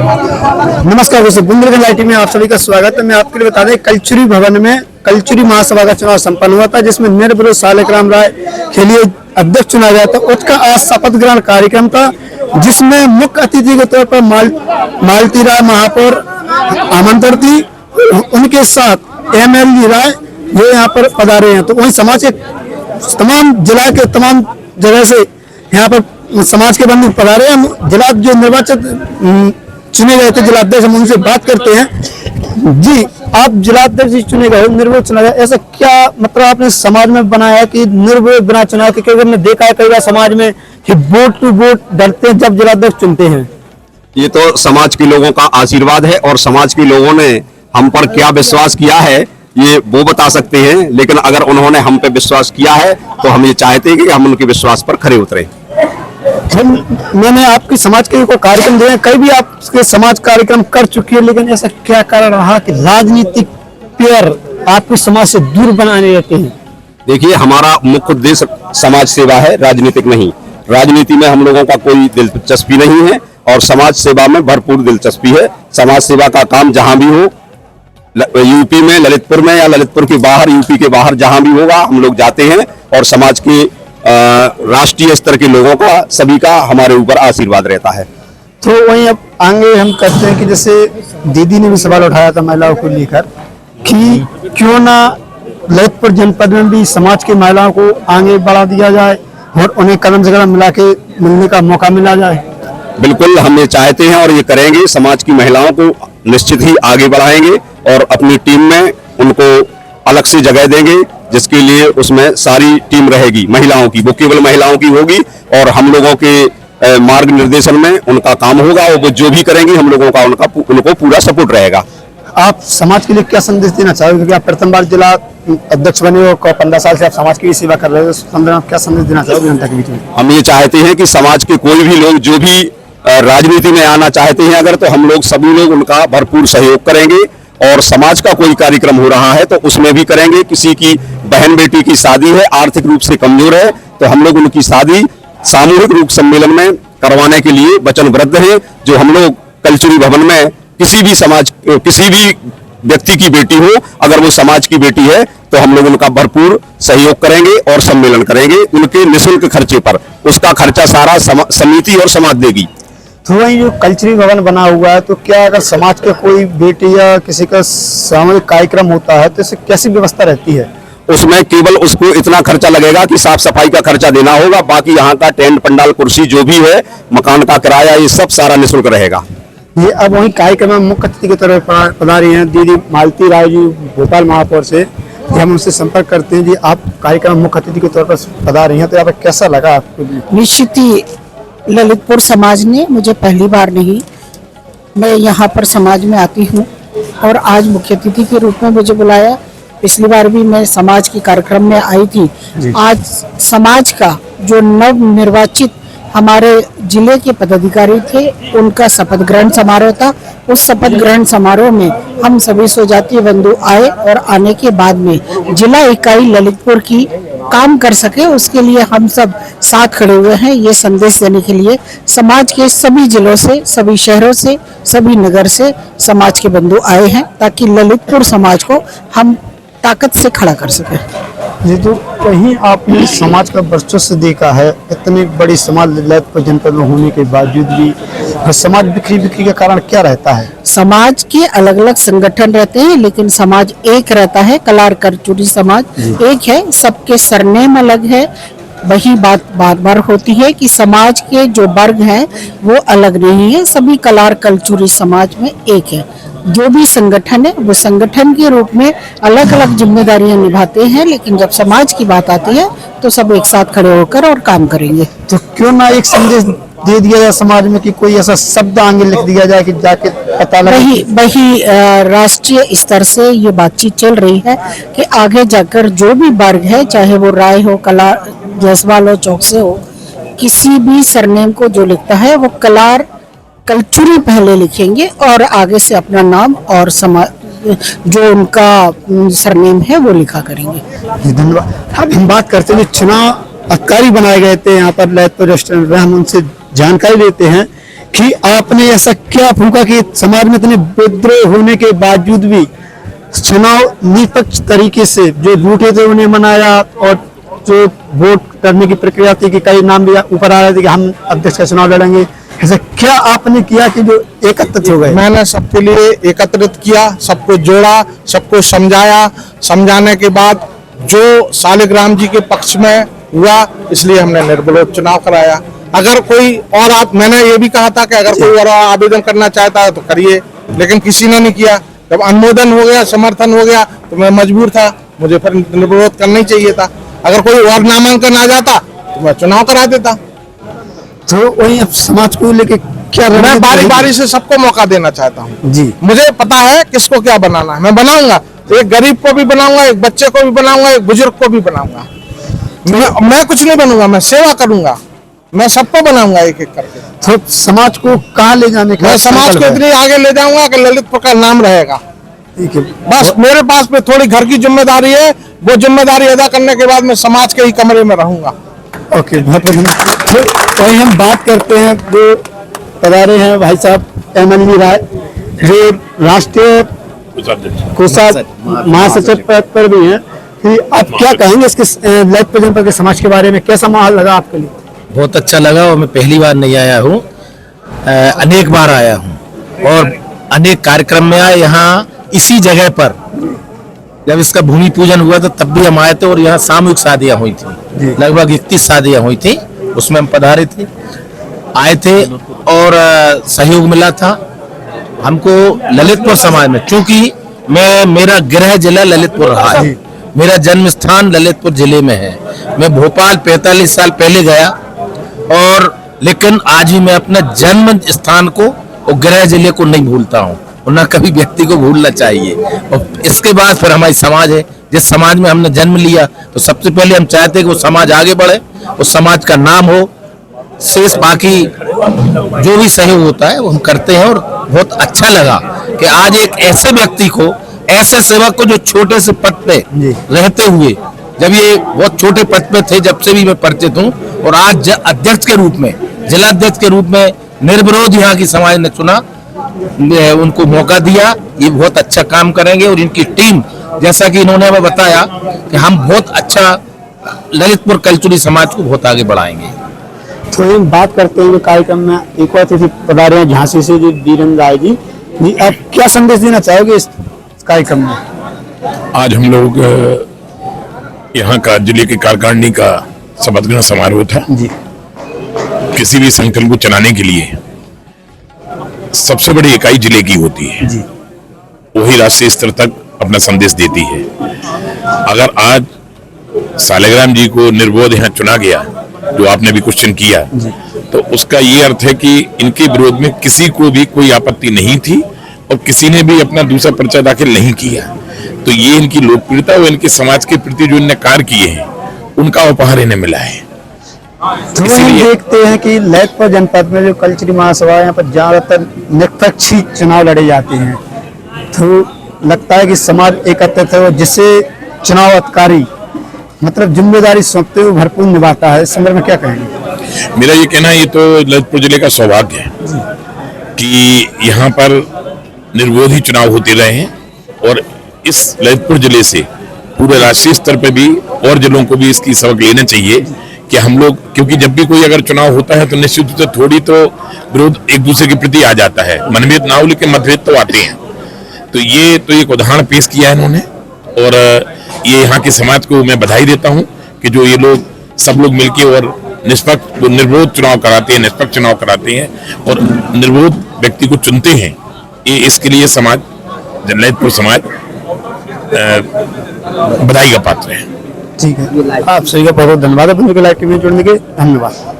नमस्कार दोस्तों, बुंदेलखंड लाइव में आप सभी का स्वागत है। मैं आपके लिए बता दें, कलचुरी भवन में कलचुरी महासभा का चुनाव संपन्न हुआ था, जिसमें निर्विरोध सालिग्राम राय के लिए अध्यक्ष चुना गया था। उसका आज शपथ ग्रहण कार्यक्रम था, जिसमें मुख्य अतिथि के तौर पर मालती राय महापौर आमंत्रित थी। उनके साथ MLD राय ये यहाँ पर पधारे हैं। तो वहीं समाज के तमाम जिला के तमाम जगह से यहाँ पर समाज के बंधु पधारे हैं। जिला जो निर्वाचित चुने गए थे जिलाध्यक्ष, हम उनसे बात करते हैं। जी, आप जिलाध्यक्ष चुने गए, निर्विरोध चुना गया, ऐसा क्या मतलब आपने समाज में बनाया कि निर्विरोध बिना चुनाव के? क्योंकि हमने देखा है कई बार समाज में कि वोट टू वोट डरते हैं जब जिलाध्यक्ष चुनते हैं। ये तो समाज के लोगों का आशीर्वाद है और समाज के लोगों ने हम पर क्या विश्वास किया है ये वो बता सकते हैं। लेकिन अगर उन्होंने हम पे विश्वास किया है तो हम ये चाहते हैं कि हम उनके विश्वास पर खरे उतरे। मैंने आपके समाज के कोई कार्यक्रम दिए, कई भी आपके समाज कार्यक्रम कर चुकी है, लेकिन ऐसा क्या कारण रहा कि राजनीतिक प्यार आपको समाज से दूर बनाने रहते हैं? देखिए, हमारा मुख्य उद्देश्य समाज सेवा है, राजनीतिक नहीं। राजनीति में हम लोगों का कोई दिलचस्पी नहीं है और समाज सेवा में भरपूर दिलचस्पी है। समाज सेवा का काम जहां भी हो, यूपी में, ललितपुर में या ललितपुर के बाहर, यूपी के बाहर जहां भी होगा, हम लोग जाते हैं और समाज के राष्ट्रीय स्तर के लोगों का, सभी का हमारे ऊपर आशीर्वाद रहता है। तो वहीं अब आगे हम करते हैं कि जैसे दीदी ने भी सवाल उठाया था महिलाओं को लेकर कि क्यों ना ललितपुर जनपद में भी समाज की महिलाओं को आगे बढ़ा दिया जाए और उन्हें कदम से कदम मिला के मिलने का मौका मिला जाए। बिल्कुल, हम ये चाहते हैं और ये करेंगे। समाज की महिलाओं को निश्चित ही आगे बढ़ाएंगे और अपनी टीम में उनको अलग से जगह देंगे, जिसके लिए उसमें सारी टीम रहेगी महिलाओं की। वो केवल महिलाओं की होगी और हम लोगों के मार्ग निर्देशन में उनका काम होगा और वो जो भी करेंगी हम लोगों का उनको पूरा सपोर्ट रहेगा। आप समाज के लिए क्या संदेश देना चाहोगे, क्योंकि आप प्रथम बार जिला अध्यक्ष बने और 15 साल से आप समाज की सेवा कर रहे हो, क्या संदेश देना चाहोगे जनता के बीच में? हम ये चाहते हैं कि समाज के कोई भी लोग जो भी राजनीति में आना चाहते हैं अगर, तो हम लोग सभी लोग उनका भरपूर सहयोग करेंगे और समाज का कोई कार्यक्रम हो रहा है तो उसमें भी करेंगे। किसी की बहन बेटी की शादी है, आर्थिक रूप से कमजोर है, तो हम लोग उनकी शादी सामूहिक रूप सम्मेलन में करवाने के लिए वचनबद्ध हैं। जो हम लोग कलचुरी भवन में किसी भी व्यक्ति की बेटी हो, अगर वो समाज की बेटी है तो हम लोग उनका भरपूर सहयोग करेंगे और सम्मेलन करेंगे उनके निःशुल्क खर्चे पर। उसका खर्चा सारा समिति और समाज देगी। तो वही जो कल्चरी भवन बना हुआ है, तो क्या अगर समाज के कोई बेटी या किसी का सामूहिक कार्यक्रम होता है तो इससे कैसी व्यवस्था रहती है? उसमें केवल उसको इतना खर्चा लगेगा कि साफ सफाई का खर्चा देना होगा, बाकी यहाँ का टेंट पंडाल कुर्सी जो भी है, मकान का किराया, ये सब सारा निःशुल्क रहेगा। ये अब वही कार्यक्रम में मुख्य अतिथि की तरफ पधारी हैं दीदी मालती राय जी भोपाल महापौर से, हम उनसे संपर्क करते हैं। जी, आप कार्यक्रम मुख्य अतिथि के तौर पर पधारी हैं, तो यहाँ पर कैसा लगा आपको? निश्चित ही ललितपुर समाज ने मुझे पहली बार नहीं, मैं यहाँ पर समाज में आती हूँ और आज मुख्य अतिथि के रूप में मुझे बुलाया। पिछली बार भी मैं समाज के कार्यक्रम में आई थी। आज समाज का जो नव निर्वाचित हमारे जिले के पदाधिकारी थे, उनका शपथ ग्रहण समारोह था। उस शपथ ग्रहण समारोह में हम सभी स्वजातीय बंधु आए और आने के बाद में जिला इकाई ललितपुर की काम कर सके, उसके लिए हम सब साथ खड़े हुए हैं। ये संदेश देने के लिए समाज के सभी जिलों से, सभी शहरों से, सभी नगर से समाज के बंधु आए हैं, ताकि ललितपुर समाज को हम ताकत से खड़ा कर सके। ये तो कहीं आपने समाज का वर्चस्व देखा है, इतनी बड़ी समाज ललितपुर जनपद में होने के बावजूद भी समाज बिखरी का कारण क्या रहता है? समाज के अलग अलग संगठन रहते हैं, लेकिन समाज एक रहता है। कलार कलचुरी समाज एक है, सबके सरनेम अलग है। वही बात बार बार होती है कि समाज के जो वर्ग हैं वो अलग नहीं है, सभी कलार कलचुरी समाज में एक है। जो भी संगठन है वो संगठन के रूप में अलग अलग जिम्मेदारियां निभाते हैं, लेकिन जब समाज की बात आती है तो सब एक साथ खड़े होकर और काम करेंगे। तो क्यों ना एक संदेश दे दिया जाए समाज में कि कोई ऐसा शब्द आगे लिख दिया जाए कि जाके पता लगे। वही राष्ट्रीय स्तर से ये बातचीत चल रही है कि आगे जाकर जो भी वर्ग है, चाहे वो राय हो, कला, जायसवाल हो, चौकसे हो, किसी भी सरनेम को जो लिखता है वो कलार कलचुरी पहले लिखेंगे और आगे से अपना नाम और समाज जो उनका सरनेम है वो लिखा करेंगे। धन्यवाद। हम बात करते हैं, चुनाव अधिकारी बनाए गए थे यहाँ पर ललितपुर रेस्टोरेंट में, हम उनसे जानकारी लेते हैं कि आपने ऐसा क्या फूंका कि समाज में इतने विद्रोह होने के बावजूद भी चुनाव निष्पक्ष तरीके से जो रूठे थे उन्हें मनाया, और जो वोट करने की प्रक्रिया थी कि कई नाम भी ऊपर आ रहे थे कि हम अध्यक्ष का चुनाव लड़ेंगे, ऐसा क्या आपने किया कि जो एकत्रित हो गए? मैंने सबके लिए एकत्रित किया, सबको जोड़ा, सबको समझाया। समझाने के बाद जो सालिग्राम जी के पक्ष में हुआ, इसलिए हमने निर्विरोध चुनाव कराया। अगर कोई और मैंने ये भी कहा था कि अगर कोई और आवेदन करना चाहता है तो करिए, लेकिन किसी ने नहीं किया। जब अनुमोदन हो गया, समर्थन हो गया, तो मैं मजबूर था, मुझे फिर निर्विरोध करना ही चाहिए था। अगर कोई और नामांकन आ जाता तो मैं चुनाव करा देता। तो वही अब समाज को लेके क्या मैं बारी बारी से सबको मौका देना चाहता हूँ जी। मुझे पता है किसको क्या बनाना है, मैं बनाऊंगा। एक गरीब को भी बनाऊंगा, एक बच्चे को भी बनाऊंगा, एक बुजुर्ग को भी बनाऊंगा। मैं कुछ नहीं बनूंगा, मैं सेवा करूंगा, मैं सबको बनाऊंगा एक एक करके। तो समाज को कहाँ ले जाने का मैं समाज को इतनी आगे ले जाऊंगा कि ललितपुर का नाम रहेगा। ठीक है, बस मेरे पास में थोड़ी घर की जिम्मेदारी है, वो जिम्मेदारी अदा करने के बाद मैं समाज के ही कमरे में रहूंगा। ओके, बहुत धन्यवाद। तो वही हम बात करते हैं, जो पधारे हैं भाई साहब एमएलवी राय, जो राष्ट्रीय कोषाध्यक्ष महासचिव पद पर भी हैं, कि आप क्या कहेंगे इसके ललितपुर जनपद के समाज के बारे में? कैसा माहौल लगा आपके लिए? बहुत अच्छा लगा, और मैं पहली बार नहीं आया हूँ, अनेक बार आया हूँ और अनेक कार्यक्रम में आया। यहाँ इसी जगह पर जब इसका भूमि पूजन हुआ था तब भी हम आए थे, और यहाँ सामूहिक शादियाँ हुई थी, लगभग 31 शादियाँ हुई थी, उसमें हम पधारे थे, आए थे और सहयोग मिला था हमको ललितपुर समाज में। चूंकि मेरा गृह जिला ललितपुर रहा है, मेरा जन्म स्थान ललितपुर जिले में है। मैं भोपाल 45 साल पहले गया, और लेकिन आज भी मैं अपना जन्म स्थान को और गृह जिले को नहीं भूलता हूँ, और न कभी व्यक्ति को भूलना चाहिए। और इसके बाद फिर हमारी समाज है, जिस समाज में हमने जन्म लिया, तो सबसे पहले हम चाहते हैं कि वो समाज आगे बढ़े, उस समाज का नाम हो। शेष बाकी जो भी सहयोग होता है वो हम करते हैं, और बहुत अच्छा लगा कि आज एक ऐसे व्यक्ति को, ऐसे सेवक को जो छोटे से पद पे रहते हुए, जब ये बहुत छोटे पद पे थे, जब से भी मैं परिचित हूँ, और आज अध्यक्ष के रूप में, जिला अध्यक्ष के रूप में निर्विरोध यहाँ की समाज ने चुना, उनको मौका दिया। ये बहुत अच्छा काम करेंगे, और इनकी टीम, जैसा कि इन्होंने हमें बताया, कि हम बहुत अच्छा ललितपुर कल्चुरी समाज को बहुत आगे बढ़ाएंगे। तो हम बात करते हैं, जो कार्यक्रम में एक और अतिथि पधारे हैं झांसी से, जो वीरेंद्र राय जी, आप क्या संदेश देना चाहोगे इस कार्यक्रम में? आज हम लोग यहाँ का जिले की कार्यकारिणी का शपथ ग्रहण समारोह था जी। किसी भी संगठन को चलाने के लिए सबसे बड़ी इकाई जिले की होती है जी। वही राष्ट्रीय स्तर तक अपना संदेश देती है। अगर आज सालिग्राम जी को निर्विरोध यहाँ चुना गया, जो आपने भी क्वेश्चन किया, तो उसका ये अर्थ है कि इनके विरोध में किसी को भी कोई आपत्ति नहीं थी, और किसी ने भी अपना दूसरा पर्चा दाखिल नहीं किया। तो ये इनकी लोकप्रियता और इनके समाज के प्रति जो इन्होंने कार्य किए हैं, उनका उपहार इन्हें मिला है। तो हम देखते हैं कि ललितपुर जनपद में जो कल्चरी महासभा, यहाँ पर ज्यादातर निष्पक्ष ही चुनाव लड़े जाते हैं, तो लगता है कि समाज एकत्रित है, और जिससे चुनाव अधिकारी मतलब जिम्मेदारी सौंपते हुए भरपूर निभाता है। इस संदर्भ में क्या कहेंगे? मेरा ये कहना है, ये तो ललितपुर जिले का सौभाग्य है कि यहाँ पर निर्विरोध ही चुनाव होते रहे हैं, और इस ललितपुर जिले से पूरे राष्ट्रीय स्तर पर भी और जिलों को भी इसकी सबक लेना चाहिए कि हम लोग, क्योंकि जब भी कोई अगर चुनाव होता है तो निश्चित रूप से थोड़ी तो विरोध एक दूसरे के प्रति आ जाता है, मनभेद ना हो लेकिन मतभेद तो आते हैं। तो ये तो एक उदाहरण पेश किया है इन्होंने, और ये यहाँ के समाज को मैं बधाई देता हूँ कि जो ये लोग सब लोग मिलके और निष्पक्ष निर्विरोध चुनाव कराते हैं, निष्पक्ष चुनाव कराते हैं, और निर्विरोध व्यक्ति को चुनते हैं। ये इसके लिए समाज, ललितपुर समाज बधाई का पात्र है। ठीक है, आप सभी का बहुत बहुत धन्यवाद अपने लाइव टीवी में जुड़ने के। धन्यवाद।